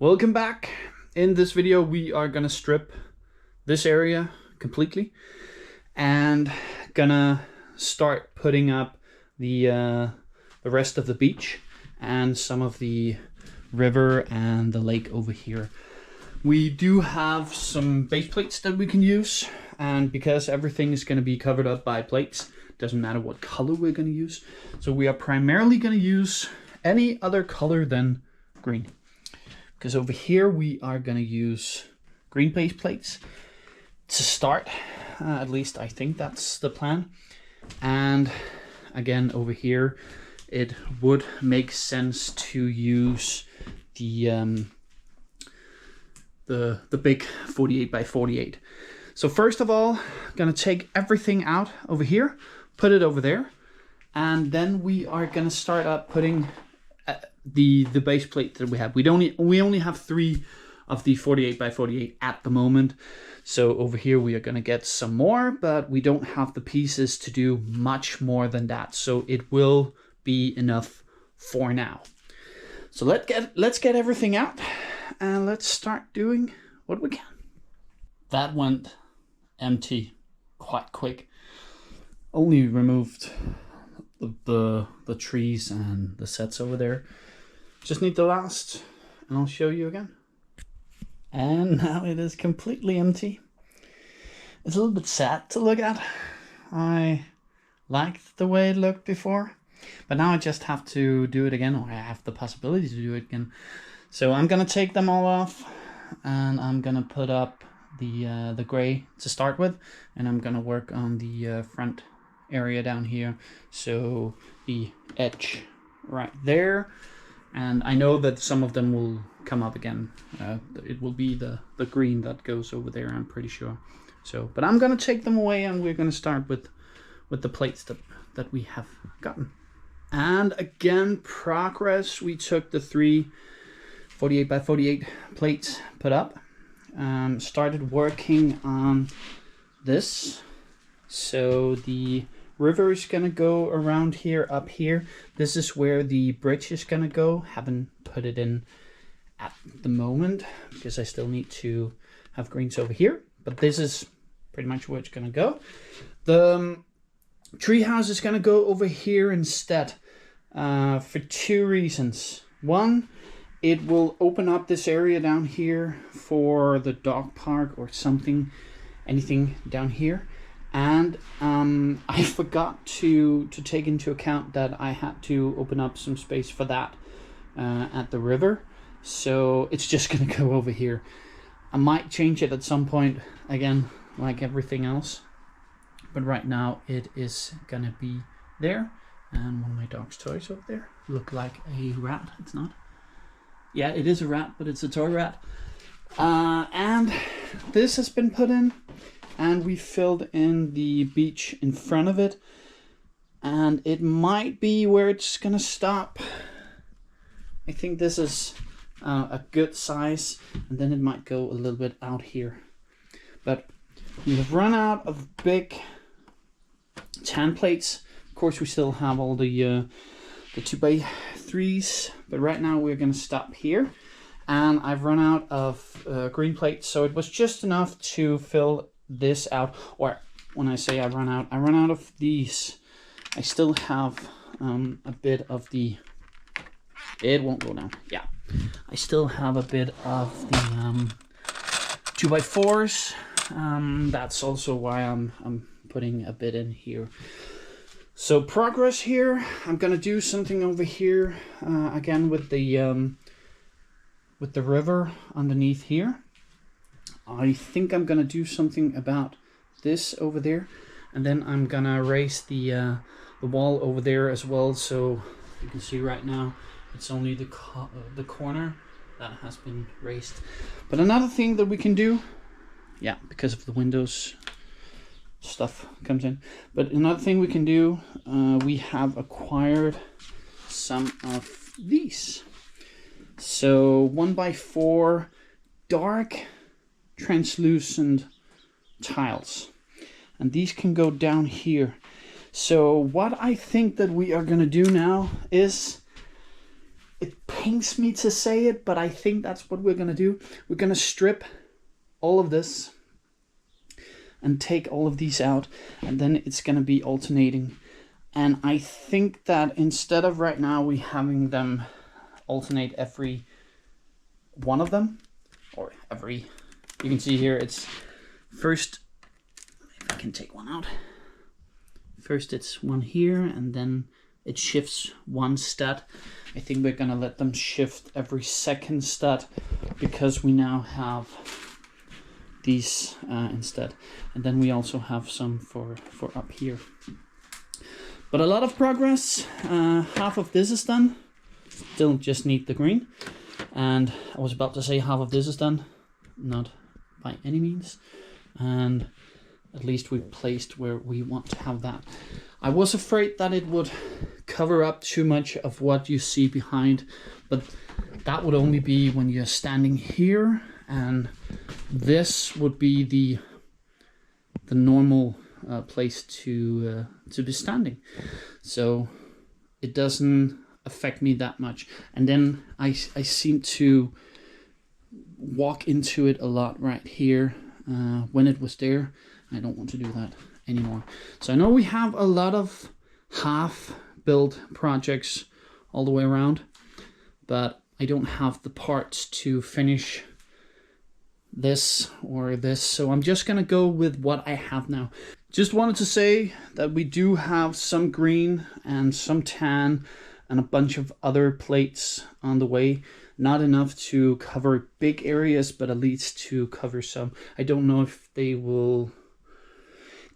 Welcome back. In this video we are gonna strip this area completely and gonna start putting up the rest of the beach and some of the river and the lake over here. We do have some base plates that we can use, and because everything is going to be covered up by plates, doesn't matter what color we're going to use. So we are primarily going to use any other color than green. Because over here we are going to use green base plates to start. At least I think that's the plan. And again, over here it would make sense to use the big 48 by 48. So first of all, I'm gonna take everything out over here, put it over there, and then we are gonna start up putting the base plate that we have. We only have 3 of the 48 by 48 at the moment. So over here we are gonna get some more, but we don't have the pieces to do much more than that. So it will be enough for now. So let's get everything out and let's start doing what we can. That went empty quite quick. Only removed the trees and the sets over there. Just need the last and I'll show you again. And now it is completely empty. It's a little bit sad to look at. I liked the way it looked before, but now I just have to do it again, or I have the possibility to do it again. So I'm gonna take them all off and I'm gonna put up the gray to start with, and I'm gonna work on the front area down here. So the edge right there, and I know that some of them will come up again. It will be the green that goes over there, I'm pretty sure. So, but I'm gonna take them away and we're gonna start with the plates that we have gotten. And again, progress. We took the 3 48 by 48 plates put up, started working on this. So the river is gonna go around here, up here. This is where the bridge is gonna go. Haven't put it in at the moment because I still need to have greens over here, but this is pretty much where it's gonna go. The treehouse is gonna go over here instead, for 2 reasons. One, it will open up this area down here for the dog park or something, anything down here. And I forgot to take into account that I had to open up some space for that at the river. So it's just gonna go over here. I might change it at some point again, like everything else. But right now it is gonna be there. And one of my dog's toys over there look like a rat. It's not. Yeah, it is a rat, but it's a toy rat. And this has been put in, and we filled in the beach in front of it, and it might be where it's gonna stop. I think this is a good size, and then it might go a little bit out here. But we have run out of big tan plates. Of course, we still have all the 2x3s, but right now we're gonna stop here. And I've run out of green plates, so it was just enough to fill this out. Or when I say I run out of these. I still have a bit of the, it won't go down, yeah. I still have a bit of the 2x4s. That's also why I'm putting a bit in here. So progress here. I'm gonna do something over here again with the river underneath here. I think I'm gonna do something about this over there, and then I'm gonna raise the wall over there as well. So you can see right now it's only the corner that has been raised. But another thing that we can do, yeah, because of the windows stuff comes in, but another thing we can do, we have acquired some of these. So 1x4 dark translucent tiles, and these can go down here. So what I think that we are gonna do now is it pains me to say it, but I think that's what we're gonna do. We're gonna strip all of this and take all of these out, and then it's gonna be alternating. And I think that instead of right now we having them alternate every one of them, or every, you can see here it's first, if I can take one out, first it's one here and then it shifts one stud. I think we're gonna let them shift every second stud because we now have these instead, and then we also have some for up here. But a lot of progress. Half of this is done, still just need the green, and I was about to say half of this is done, not by any means, and at least we placed where we want to have that. I was afraid that it would cover up too much of what you see behind, but that would only be when you're standing here, and this would be the normal place to be standing, so it doesn't affect me that much. And then I seem to walk into it a lot right here when it was there. I don't want to do that anymore. So I know we have a lot of half built projects all the way around, but I don't have the parts to finish this or this, so I'm just gonna go with what I have now. Just wanted to say that we do have some green and some tan and a bunch of other plates on the way. Not enough to cover big areas, but at least to cover some. I don't know if they will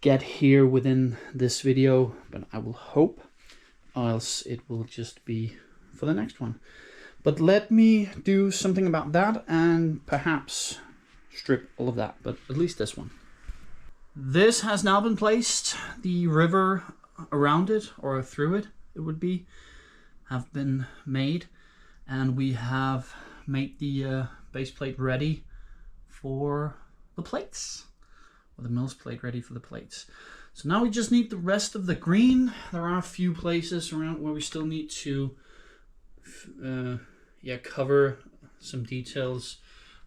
get here within this video, but I will hope, or else it will just be for the next one. But let me do something about that and perhaps strip all of that, but at least this one. This has now been placed. The river around it, or through it, it would be, have been made, and we have made the base plate ready for the plates, or the Mills plate ready for the plates. So now we just need the rest of the green. There are a few places around where we still need to cover some details.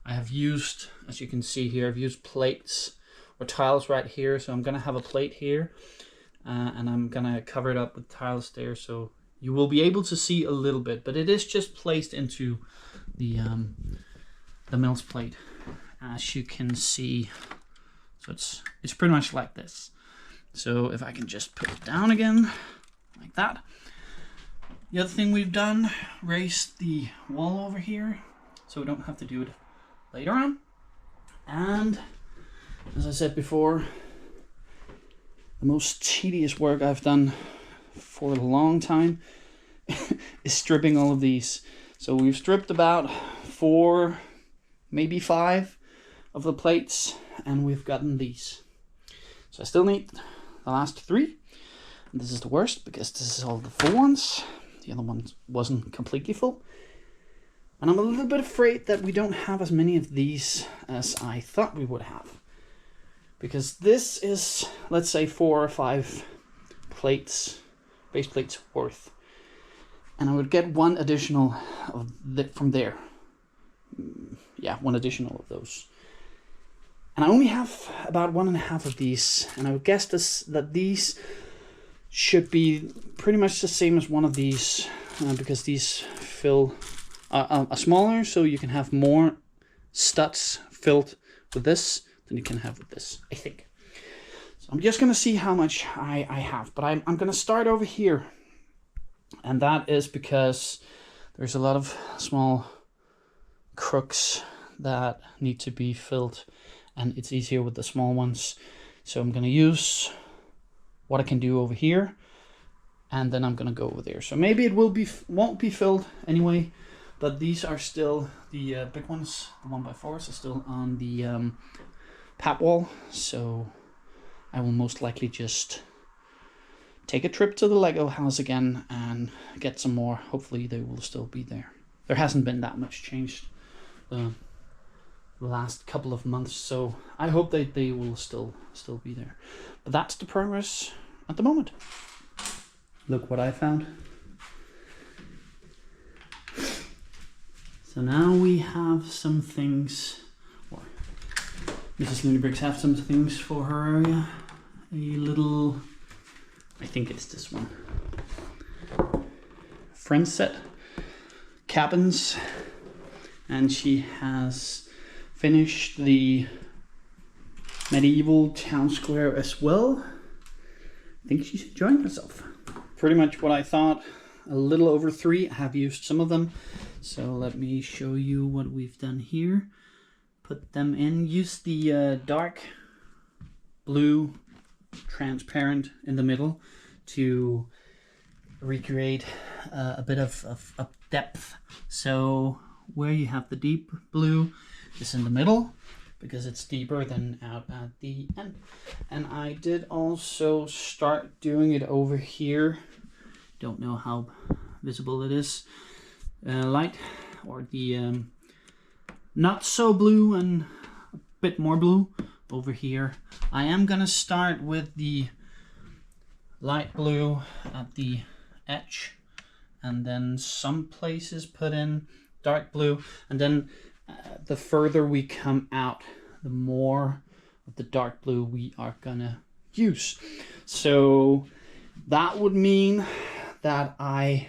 I have used, as you can see here, I've used plates or tiles right here, so I'm gonna have a plate here and I'm gonna cover it up with tiles there, so you will be able to see a little bit, but it is just placed into the Mills plate, as you can see. So it's pretty much like this. So if I can just put it down again like that. The other thing we've done, raised the wall over here so we don't have to do it later on. And as I said before, the most tedious work I've done for a long time is stripping all of these. So we've stripped about 4, maybe 5 of the plates, and we've gotten these. So I still need the last 3. And this is the worst because this is all the full ones. The other one wasn't completely full. And I'm a little bit afraid that we don't have as many of these as I thought we would have. Because this is, let's say, 4 or 5 plates, base plates worth. And I would get one additional from there. Yeah, one additional of those. And I only have about 1.5 of these. And I would guess that these should be pretty much the same as one of these. Because these fill are smaller, so you can have more studs filled with this than you can have with this, I think. So I'm just gonna see how much I have, but I'm gonna start over here, and that is because there's a lot of small crooks that need to be filled, and it's easier with the small ones. So I'm gonna use what I can do over here, and then I'm gonna go over there. So maybe it won't be filled anyway, but these are still the big ones. The 1x4s are still on the pad wall, so I will most likely just take a trip to the Lego house again and get some more. Hopefully they will still be there. There hasn't been that much changed the last couple of months, so I hope that they will still be there. But that's the progress at the moment. Look what I found. So now we have some things, or Mrs. Looney Briggs have some things for her area. A little, I think it's this one. Friend set cabins, and she has finished the medieval town square as well. I think she's enjoying herself. Pretty much what I thought. A little over 3. I have used some of them. So let me show you what we've done here. Put them in. Use the dark blue transparent in the middle to recreate a bit of depth. So where you have the deep blue is in the middle, because it's deeper than out at the end. And I did also start doing it over here. Don't know how visible it is. Light, or the not so blue and a bit more blue over here. I am gonna start with the light blue at the edge, and then some places put in dark blue, and then the further we come out, the more of the dark blue we are gonna use. So that would mean that I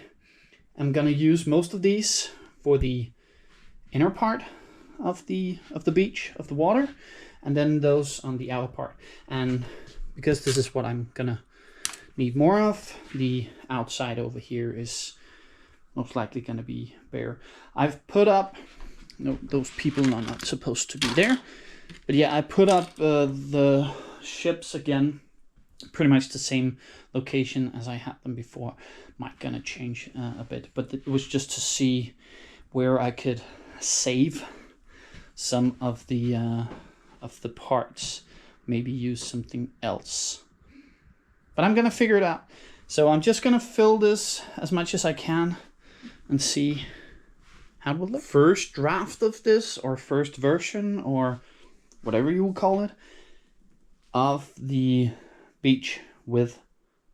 am gonna use most of these for the inner part of the beach, of the water, and then those on the outer part. And because this is what I'm gonna need more of, the outside over here is most likely gonna be bare. I've put up, no, those people are not supposed to be there, but yeah, I put up the ships again, pretty much the same location as I had them before. Might gonna change a bit, but it was just to see where I could save some of the parts, maybe use something else. But I'm gonna figure it out. So I'm just gonna fill this as much as I can and see how it will look. First draft of this, or first version, or whatever you will call it, of the beach with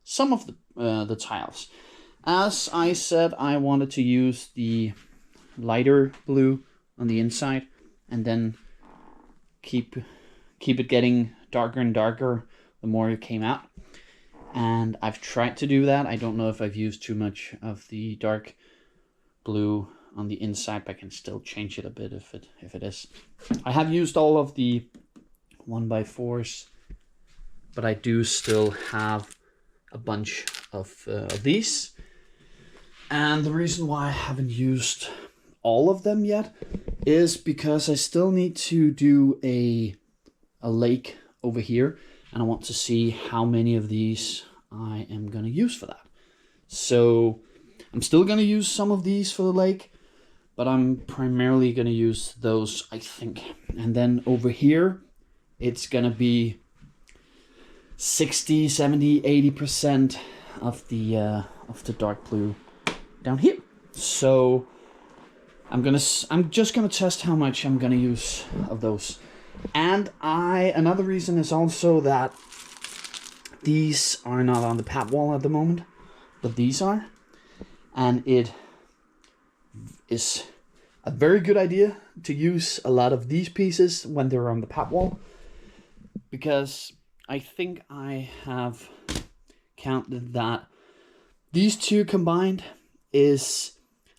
some of the tiles. As I said, I wanted to use the lighter blue on the inside, and then keep it getting darker and darker the more it came out. And I've tried to do that. I don't know if I've used too much of the dark blue on the inside, but I can still change it a bit if it is. I have used all of the 1x4s, but I do still have a bunch of these. And the reason why I haven't used all of them yet is because I still need to do a lake over here, and I want to see how many of these I am going to use for that. So I'm still going to use some of these for the lake, but I'm primarily going to use those, I think. And then over here, it's going to be 60, 70, 80% of the dark blue down here. So I'm just gonna test how much I'm gonna use of those. And another reason is also that these are not on the pad wall at the moment, but these are, and it is a very good idea to use a lot of these pieces when they're on the pad wall, because I think I have counted that these two combined is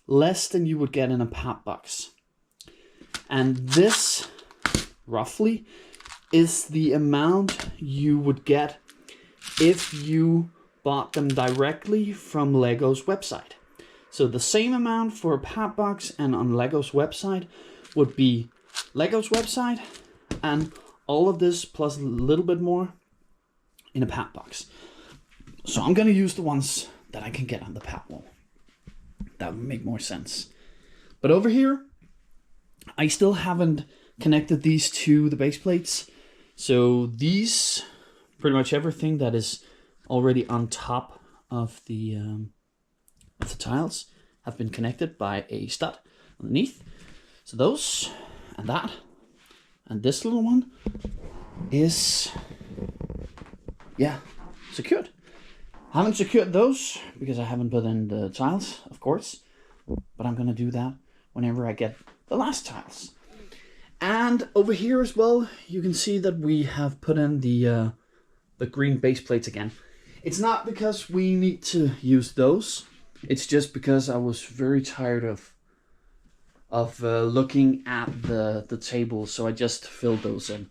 less than you would get in a pad box. And this, roughly, is the amount you would get if you bought them directly from Lego's website. So the same amount for a pad box and on Lego's website would be Lego's website, and all of this plus a little bit more in a pad box. So I'm gonna use the ones that I can get on the pad wall. That would make more sense. But over here, I still haven't connected these to the base plates. So these, pretty much everything that is already on top of the tiles have been connected by a stud underneath. So those and that and this little one is, yeah, secured. I haven't secured those because I haven't put in the tiles, of course, but I'm gonna do that whenever I get the last tiles. And over here as well, you can see that we have put in the green base plates again. It's not because we need to use those. It's just because I was very tired of looking at the table, so I just filled those in.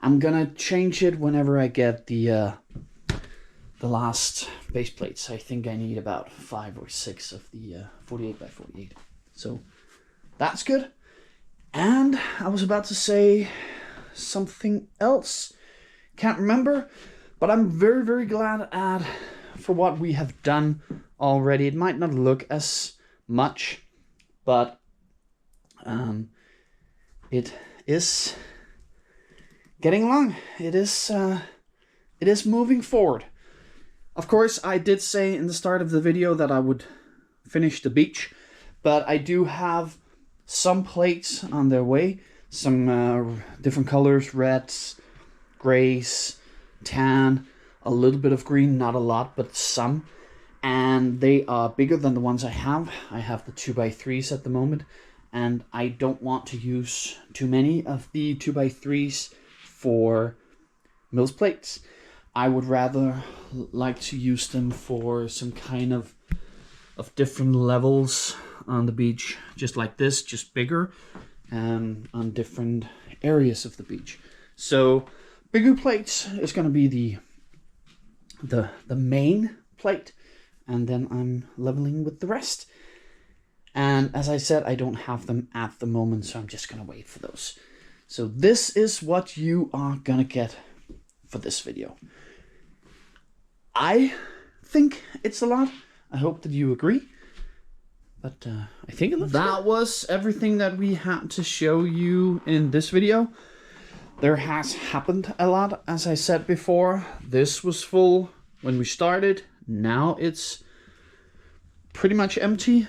I'm gonna change it whenever I get the last base plates. I think I need about 5 or 6 of the 48 by 48. So that's good. And I was about to say something else. Can't remember, but I'm very, very glad for what we have done already. It might not look as much, but it is getting along. It is moving forward. Of course, I did say in the start of the video that I would finish the beach, but I do have some plates on their way. Some different colors, reds, grays, tan, a little bit of green, not a lot, but some. And they are bigger than the ones I have. I have the 2x3s at the moment, and I don't want to use too many of the 2x3s for Mills plates. I would rather like to use them for some kind of different levels on the beach, just like this, just bigger, and on different areas of the beach. So bigger plates is going to be the main plate, and then I'm leveling with the rest. And as I said, I don't have them at the moment, so I'm just going to wait for those. So this is what you are going to get for this video. I think it's a lot. I hope that you agree. But I think it looks good. That was everything that we had to show you in this video. There has happened a lot, as I said before. This was full when we started. Now it's pretty much empty.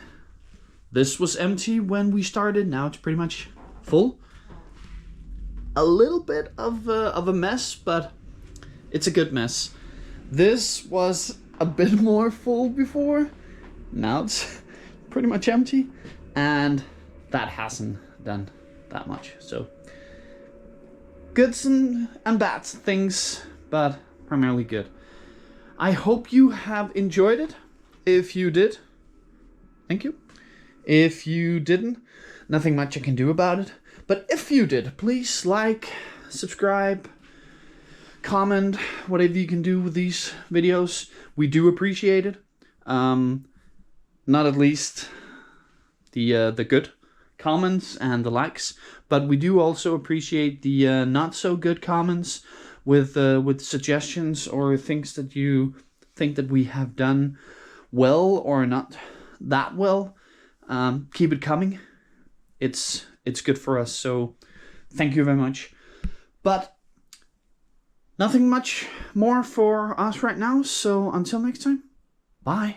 This was empty when we started. Now it's pretty much full. A little bit of a mess, but it's a good mess. This was a bit more full before. Now it's pretty much empty, and that hasn't done that much. So goods and bad things, but primarily good. I hope you have enjoyed it. If you did, thank you. If you didn't, nothing much I can do about it. But if you did, please like, subscribe, comment, whatever you can do with these videos. We do appreciate it. Not at least the good comments and the likes, but we do also appreciate the not so good comments with suggestions or things that you think that we have done well or not that well. Keep it coming. It's good for us, so thank you very much. But nothing much more for us right now, so until next time, bye.